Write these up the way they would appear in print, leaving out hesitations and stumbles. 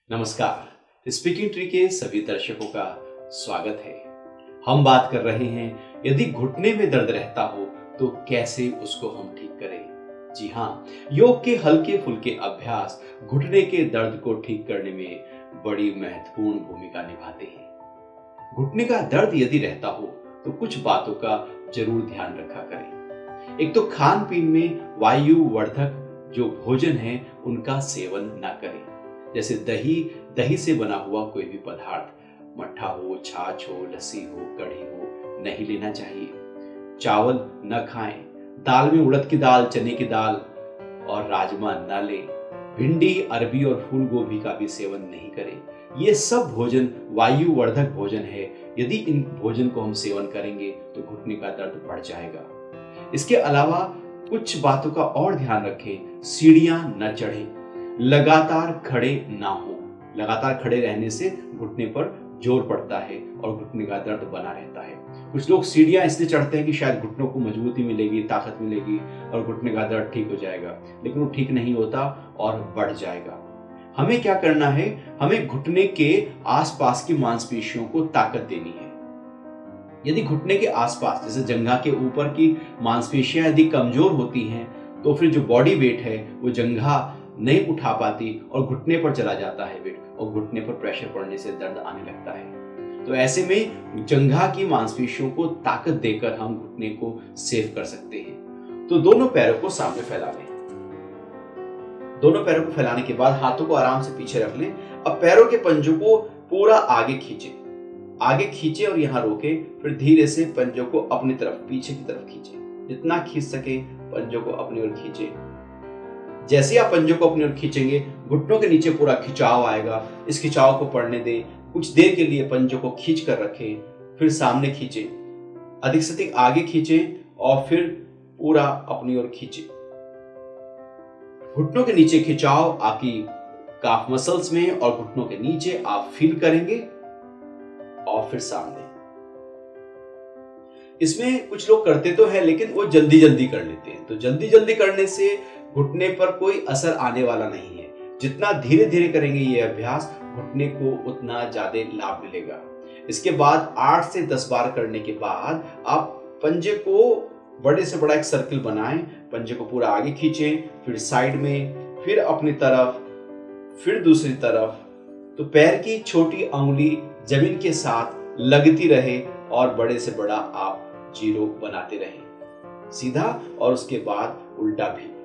नमस्कार। Speaking tree के सभी दर्शकों का स्वागत है। हम बात कर रहे हैं यदि घुटने में दर्द रहता हो तो कैसे उसको हम ठीक करें। जी हाँ, योग के हल्के फुल्के अभ्यास घुटने के दर्द को ठीक करने में बड़ी महत्वपूर्ण भूमिका निभाते हैं। घुटने का दर्द यदि रहता हो तो कुछ बातों का जरूर ध्यान रखा करें। एक तो खान पीन में वायुवर्धक जो भोजन है उनका सेवन ना करें। जैसे दही, दही से बना हुआ कोई भी पदार्थ, मट्ठा हो, छाछ हो, लस्सी हो, कढ़ी हो, नहीं लेना चाहिए। चावल न खाएं। दाल में उड़द की दाल, चने की दाल और राजमा न लें। भिंडी, अरबी और फूल गोभी का भी सेवन नहीं करें। ये सब भोजन वायुवर्धक भोजन है। यदि इन भोजन को हम सेवन करेंगे तो घुटने का दर्द बढ़ जाएगा। इसके अलावा कुछ बातों का और ध्यान रखें। सीढ़ियां न चढ़ें। लगातार खड़े ना हो। लगातार खड़े रहने से घुटने पर जोर पड़ता है और घुटने का दर्द बना रहता है। कुछ लोग सीढ़ियां इसलिए चढ़ते हैं कि शायद घुटनों को मजबूती मिलेगी, ताकत मिलेगी और घुटने का दर्द ठीक हो जाएगा, लेकिन वो ठीक नहीं होता और बढ़ जाएगा। हमें क्या करना है? हमें घुटने के आसपास की मांसपेशियों को ताकत देनी है। यदि घुटने के आसपास जैसे जंघा के ऊपर की मांसपेशियां यदि कमजोर होती हैं तो फिर जो बॉडी वेट है वो जंघा नहीं उठा पाती और घुटने पर चला जाता है वेट, और घुटने पर प्रेशर पड़ने से दर्द आने लगता है। तो ऐसे में जंघा की मांसपेशियों को ताकत देकर हम घुटने को सेव कर सकते हैं। तो दोनों पैरों को सामने फैला लें। दोनों पैरों को फैलाने के बाद हाथों को आराम से पीछे रख लें। अब पैरों के पंजों को पूरा आगे खींचे और यहां रोके। फिर धीरे से पंजों को अपनी तरफ, पीछे की तरफ खींचे। जितना खींच सके पंजों को अपनी ओर खींचे। जैसे ही आप पंजों को अपनी ओर खींचेंगे, घुटनों के नीचे पूरा खिंचाव आएगा। इस खिंचाव को पड़ने दें। कुछ देर के लिए पंजों को खींच कर रखें। फिर सामने खींचे, अधिक से अधिक आगे खींचे और फिर पूरा अपनी ओर खींचे। घुटनों के नीचे खिंचाव आपकी काफ मसल्स में और घुटनों के नीचे आप फील करेंगे और फिर सामने। इसमें कुछ लोग करते तो है लेकिन वो जल्दी जल्दी कर लेते हैं। तो जल्दी जल्दी करने से घुटने पर कोई असर आने वाला नहीं है। जितना धीरे धीरे करेंगे ये अभ्यास, घुटने को उतना ज्यादा लाभ मिलेगा। इसके बाद 8 से 10 बार करने के बाद आप पंजे को बड़े से बड़ा एक सर्कल बनाएं। पंजे को पूरा आगे खींचें, फिर साइड में, फिर अपनी तरफ, फिर दूसरी तरफ। तो पैर की छोटी अंगुली जमीन के साथ लगती रहे और बड़े से बड़ा आप जीरो बनाते रहें, सीधा और उसके बाद उल्टा भी।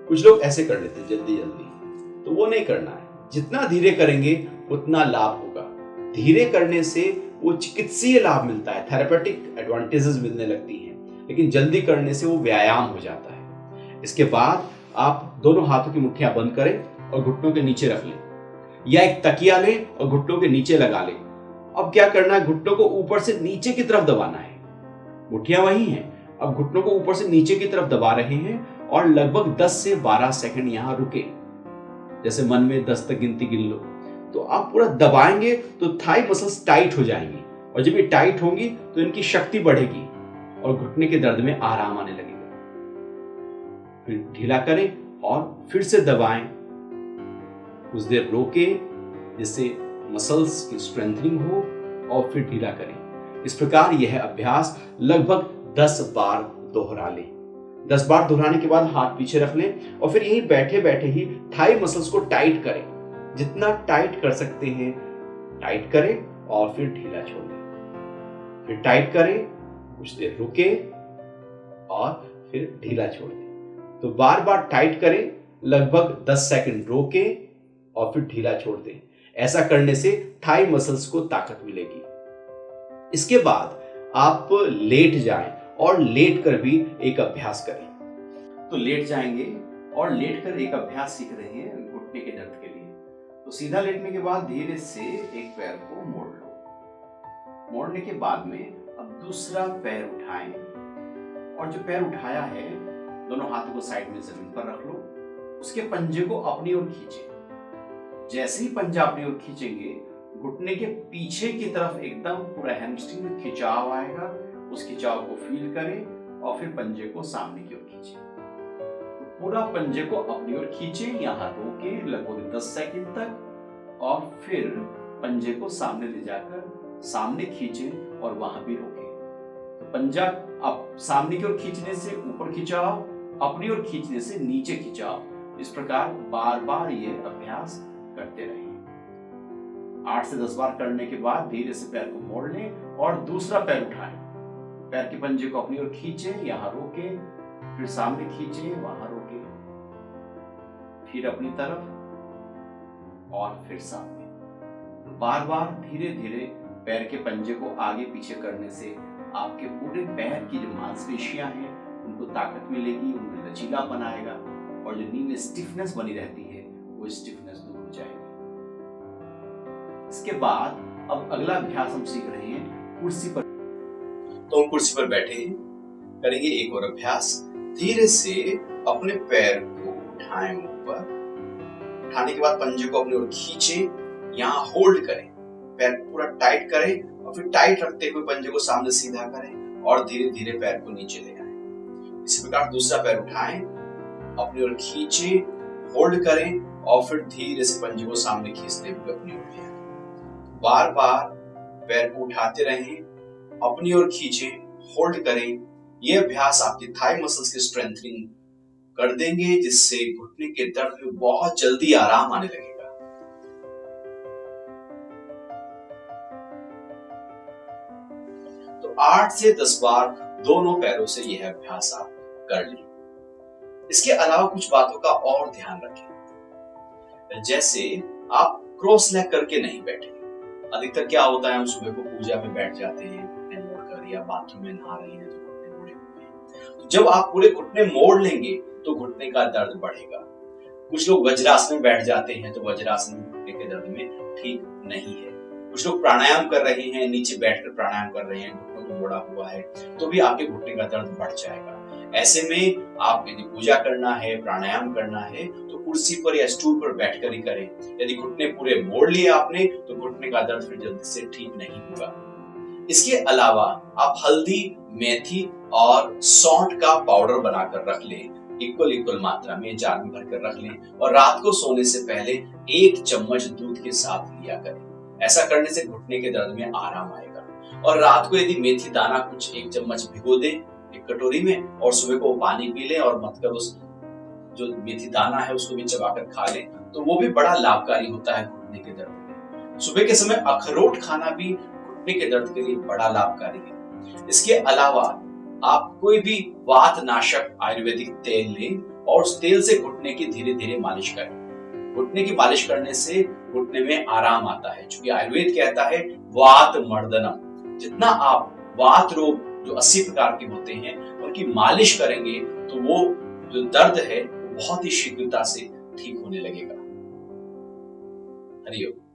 कुछ लोग ऐसे कर लेते हैं जल्दी जल्दी, तो वो नहीं करना है। जितना धीरे करेंगे उतना लाभ होगा। धीरे करने से वो चिकित्सीय लाभ मिलता है, थेरेपेटिक एडवांटेजेस मिलने लगती हैं, लेकिन जल्दी करने से वो व्यायाम हो जाता है। इसके बाद आप दोनों हाथों की मुट्ठियां बंद करें और घुटनों के नीचे रख लें, या एक तकिया लें और घुटनों के नीचे लगा लें। अब क्या करना है? घुटनों को ऊपर से नीचे की तरफ दबाना है। मुट्ठियां वही हैं, अब घुटनों को ऊपर से नीचे की तरफ दबा रहे हैं और लगभग 10 से 12 सेकंड यहां रुके। जैसे मन में 10 तक गिनती गिन लो। तो आप पूरा दबाएंगे तो थाई मसल्स टाइट हो जाएंगी, और जब ये टाइट होंगी तो इनकी शक्ति बढ़ेगी और घुटने के दर्द में आराम आने लगेगा। फिर ढीला करें और फिर से दबाएं। कुछ देर रोके जिससे मसल्स की स्ट्रेंथनिंग हो और फिर ढीला करें। इस प्रकार यह अभ्यास लगभग 10 बार दोहरा लें। 10 बार दोहराने के बाद हाथ पीछे रख लें और फिर यहीं बैठे बैठे ही थाई मसल्स को टाइट करें। जितना टाइट कर सकते हैं टाइट करें और फिर ढीला छोड़ दें। फिर टाइट करें, कुछ देर रुके और फिर ढीला छोड़ दें। तो बार बार टाइट करें, लगभग 10 सेकंड रोकें और फिर ढीला छोड़ दें। ऐसा करने से थाई मसल्स को ताकत मिलेगी। इसके बाद आप लेट जाएं और लेट कर भी एक अभ्यास करें। तो लेट जाएंगे और लेट कर एक अभ्यास सीख रहे हैं घुटने के दर्द के लिए। तो सीधा लेटने के बाद धीरे से एक पैर को मोड़ लो। मोड़ने के बाद में अब दूसरा पैर उठाएं और जो पैर उठाया है दोनों हाथों को साइड में जमीन पर रख लो। उसके पंजे को अपनी ओर खींचे। जैसे ही पंजा अपनी ओर खींचेंगे, घुटने के पीछे की तरफ एकदम पूरा हैमस्ट्रिंग में खिंचाव आएगा। उस खिंचाव को फील करें और फिर पंजे को सामने की ओर खींचें। पूरा पंजे को अपनी ओर खींचें, यहाँ रोकें लगभग 10 सेकंड तक और फिर पंजे को सामने ले जाकर सामने खींचें और वहां भी रोकें। तो पंजा अब सामने की ओर खींचने से ऊपर खिंचाओ, अपनी ओर खींचने से नीचे खिंचाओ। इस प्रकार बार बार ये अभ्यास करते रहें। 8 से 10 बार करने के बाद धीरे से पैर को मोड़ लें और दूसरा पैर उठाएं। पैर के पंजे को अपनी ओर खींचें, यहाँ रोकें, फिर सामने खींचें, वहां रोकें, फिर अपनी तरफ और फिर सामने। बार बार धीरे धीरे पैर के पंजे को आगे पीछे करने से आपके पूरे पैर की जो मांसपेशियां हैं उनको ताकत मिलेगी, उनमें लचीलापन आएगा और जो नी में स्टिफनेस बनी रहती है वो स्टिफनेस दूर हो जाएगी। इसके बाद अब अगला अभ्यास हम सीख रहे हैं कुर्सी पर। तो हम कुर्सी पर बैठे हैं, करेंगे एक और अभ्यास। धीरे से अपने पैर को उठाएं ऊपर, उठाने के बाद पंजे को अपनी ओर खींचें, यहाँ होल्ड करें, पैर को पूरा टाइट करें और फिर टाइट रखते हुए पंजे को सामने सीधा करें और धीरे धीरे पैर को नीचे ले आए। इसी प्रकार दूसरा पैर उठाएं, अपनी ओर खींचें, होल्ड करें और फिर धीरे से पंजे को सामने खींचते हुए अपनी ओर ले आए। बार बार पैर को उठाते रहें, अपनी ओर खींचें, होल्ड करें। यह अभ्यास आपकी थाई मसल्स की स्ट्रेंथनिंग कर देंगे, जिससे घुटने के दर्द में बहुत जल्दी आराम आने लगेगा। तो 8 से 10 बार दोनों पैरों से यह अभ्यास आप कर लें। इसके अलावा कुछ बातों का और ध्यान रखें, जैसे आप क्रॉस लेग करके नहीं बैठे। अधिकतर क्या होता है, हम सुबह को पूजा में बैठ जाते हैं घुटने मोड़कर, या बाथरूम में नहा रहे हैं तो घुटने मोड़े हुए हैं। तो जब आप पूरे घुटने मोड़ लेंगे तो घुटने का दर्द बढ़ेगा। कुछ लोग वज्रासन में बैठ जाते हैं तो वज्रासन घुटने के दर्द में ठीक नहीं है। कुछ लोग प्राणायाम कर रहे हैं, नीचे बैठकर प्राणायाम कर रहे हैं, घुटनों को मोड़ा हुआ है, तो भी आपके घुटने का दर्द बढ़ जाएगा। ऐसे में आप यदि पूजा करना है, प्राणायाम करना है तो कुर्सी पर या स्टूल पर बैठकर ही करें। यदि घुटने पूरे मोड़ लिए आपने तो घुटने का दर्द फिर जल्दी से ठीक नहीं होगा। इसके अलावा आप हल्दी, मेथी और सौंठ का पाउडर बनाकर रख लें, इक्वल मात्रा में जार में भरकर रख लें और रात को सोने से पहले 1 चम्मच दूध के साथ लिया करें। ऐसा करने से घुटने के दर्द में आराम आएगा। और रात को यदि मेथी दाना कुछ 1 चम्मच भिगो दें एक कटोरी में और सुबह को पानी पी लें और मत कर उस जो मेथी दाना है उसको भी चबाकर खा लें, तो वो भी बड़ा लाभकारी होता है घुटने के दर्द में। सुबह के समय अखरोट खाना भी घुटने के दर्द के लिए बड़ा लाभकारी है। इसके अलावा आप कोई भी वात नाशक आयुर्वेदिक तेल लें और उस तेल से घुटने की धीरे धीरे मालिश करें। घुटने की मालिश करने से घुटने में आराम आता है, क्योंकि आयुर्वेद कहता है वात मर्दनम। जितना आप वात रोग जो 80 प्रकार के होते हैं उनकी मालिश करेंगे तो वो जो दर्द है वो बहुत ही शीघ्रता से ठीक होने लगेगा। हरिओम।